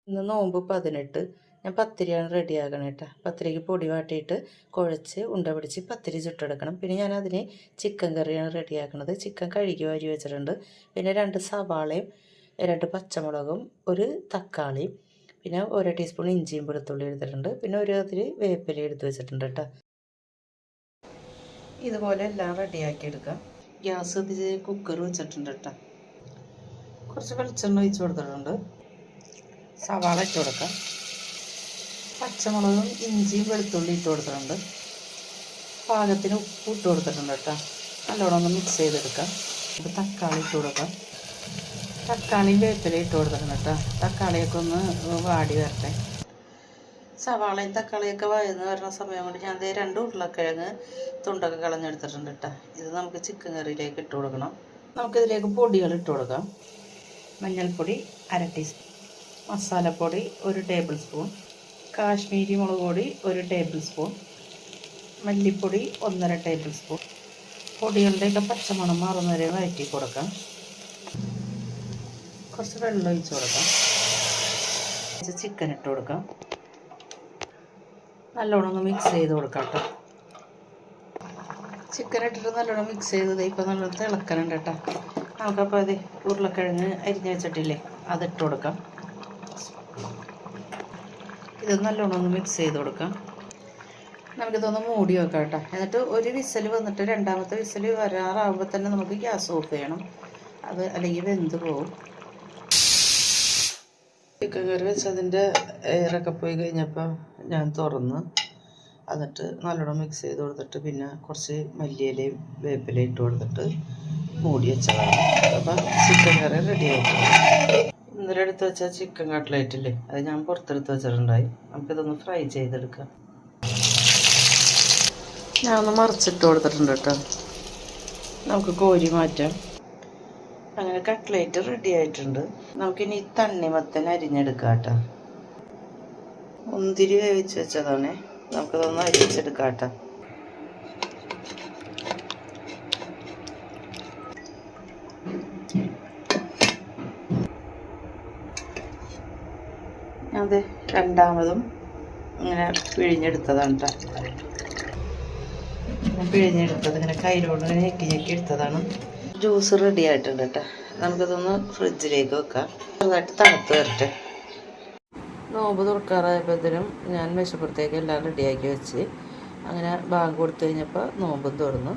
ഇന്ന് നോമ്പ് 18. ഞാൻ പത്തിരിയാണ് റെഡിയാക്കണം കേട്ടോ. പത്തിരിക്ക് പൊടി വാട്ടിയിട്ട് കുഴച്ച് ഉണ്ട പിടിച്ച് പത്തിരി ചുട്ടെടുക്കണം. പിന്നെ ഞാൻ അതിന് ചിക്കൻ കറിയാണ് റെഡിയാക്കുന്നത്. ചിക്കൻ കഴുകി വാരി വെച്ചിട്ടുണ്ട്. പിന്നെ 2 സവാളയും 2 പച്ചമുളകും 1 തക്കാളിയും പിന്നെ 1 ടീസ്പൂൺ ഇഞ്ചിയും വെളുത്തുള്ളി എടുത്തിട്ടുണ്ട്. പിന്നെ ഒരു അതിരി വേപ്പില എടുത്ത് വെച്ചിട്ടുണ്ട് കേട്ടോ. ഇതുപോലെ എല്ലാം റെഡിയാക്കി എടുക്കാം. ഗ്യാസ് കത്തിച്ച് കുക്കർ വെച്ചിട്ടുണ്ട് കേട്ടോ. കുറച്ച് വെളിച്ചെണ്ണ ഒഴിച്ച് കൊടുത്തിട്ടുണ്ട്. സവാള ഇട്ട് കൊടുക്കാം. പച്ചമുളകും ഇഞ്ചിയും വെളുത്തുള്ളി ഇട്ട് കൊടുത്തിട്ടുണ്ട്. പാകത്തിന് ഉപ്പ് ഇട്ട് കൊടുത്തിട്ടുണ്ട് കേട്ടോ. നല്ലോണം ഒന്ന് മിക്സ് ചെയ്തെടുക്കാം. ഇപ്പോൾ തക്കാളി ഇട്ട് കൊടുക്കാം. തക്കാളിയും വേപ്പില ഇട്ട് കൊടുത്തിട്ടുണ്ട് കേട്ടോ. തക്കാളിയൊക്കെ ഒന്ന് വാടി വരട്ടെ. സവാളയും തക്കാളിയൊക്കെ വഴന്ന് വരുന്ന സമയം കൊണ്ട് ഞാൻ 2 ഉരുളക്കിഴങ്ങ് തുണ്ടൊക്കെ കളഞ്ഞെടുത്തിട്ടുണ്ട് കേട്ടോ. ഇത് നമുക്ക് ചിക്കൻ കറിയിലേക്ക് ഇട്ട് കൊടുക്കണം. നമുക്കിതിലേക്ക് പൊടികൾ ഇട്ട് കൊടുക്കാം. മഞ്ഞൾപ്പൊടി 1/2 ടീസ്പൂൺ, മസാലപ്പൊടി 1 ടേബിൾ സ്പൂൺ, കാശ്മീരി മുളക് പൊടി 1 ടേബിൾ സ്പൂൺ, മല്ലിപ്പൊടി 1.5 ടേബിൾ സ്പൂൺ. പൊടികളുടെയൊക്കെ പച്ചമണം മാറുന്നവരെ വഴറ്റി കൊടുക്കാം. കുറച്ച് വെള്ളം ഒഴിച്ച് കൊടുക്കാം. ചിക്കൻ ഇട്ട് കൊടുക്കാം. നല്ലോണം ഒന്ന് മിക്സ് ചെയ്ത് കൊടുക്കാം കേട്ടോ. ചിക്കൻ ഇട്ടിട്ട് നല്ലോണം മിക്സ് ചെയ്തത് ഇപ്പോൾ നല്ലോണം തിളക്കണുണ്ട് കേട്ടോ. നമുക്കപ്പോൾ അത് ഉരുളക്കിഴങ്ങ് അരിഞ്ഞ് വെച്ചിട്ടില്ലേ അതിട്ട് കൊടുക്കാം. ഇത് നല്ലോണം ഒന്ന് മിക്സ് ചെയ്ത് കൊടുക്കാം. നമുക്കിതൊന്ന് മൂടി വെക്കാം കേട്ടോ. എന്നിട്ട് ഒരു വിസിൽ വന്നിട്ട് രണ്ടാമത്തെ വിസിൽ വരാറാകുമ്പോൾ തന്നെ നമുക്ക് ഗ്യാസ് ഓഫ് ചെയ്യണം. അത് അല്ലെങ്കിൽ വെന്ത് പോകും. ചിക്കൻ കറി വെച്ചതിൻ്റെ എയറൊക്കെ പോയി കഴിഞ്ഞപ്പോൾ ഞാൻ തുറന്ന് എന്നിട്ട് നല്ലോണം മിക്സ് ചെയ്ത് കൊടുത്തിട്ട് പിന്നെ കുറച്ച് മല്ലിയിലയും വേപ്പിലയും ഇട്ട് കൊടുത്തിട്ട് മൂടി വെച്ചതാണ്. അപ്പം ചിക്കൻ കറി റെഡി ആയിട്ട് ഇന്നലെ എടുത്ത് വെച്ച ചിക്കൻ കട്ട്ലേറ്റ് ഇല്ലേ അത് ഞാൻ പുറത്തെടുത്ത് വെച്ചിട്ടുണ്ടായി. നമുക്കിതൊന്ന് ഫ്രൈ ചെയ്തെടുക്കാം. ഞാൻ ഒന്ന് മറിച്ചിട്ട് കൊടുത്തിട്ടുണ്ട് കേട്ടോ. നമുക്ക് കോരി മാറ്റാം. അങ്ങനെ കട്ട്ലേറ്റ് റെഡി ആയിട്ടുണ്ട്. നമുക്കിനി തണ്ണിമത്തൻ അരിഞ്ഞെടുക്കാം കേട്ടോ. മുന്തിരി വേവിച്ച് വെച്ചതാണ്. നമുക്കിതൊന്ന് അരിച്ചെടുക്കാം കേട്ടോ. അത് രണ്ടാമതും ഇങ്ങനെ പിഴിഞ്ഞെടുത്തതാണ് കേട്ടോ. പിഴിഞ്ഞെടുത്തത് ഇങ്ങനെ കയ്യിലോട്ട് ഇങ്ങനെ ഞെക്കി എടുത്തതാണ്. ജ്യൂസ് റെഡി ആയിട്ടുണ്ട് കേട്ടോ. നമുക്കിതൊന്ന് ഫ്രിഡ്ജിലേക്ക് വെക്കാം. ചെറുതായിട്ട് തണുത്ത് വരട്ടെ. നോമ്പ് തുറക്കാറായപ്പോഴത്തേനും ഞാൻ മേശപ്പുറത്തേക്ക് എല്ലാം റെഡിയാക്കി വെച്ച് അങ്ങനെ ബാങ്ക് കൊടുത്തു കഴിഞ്ഞപ്പോൾ നോമ്പും തുറന്നു.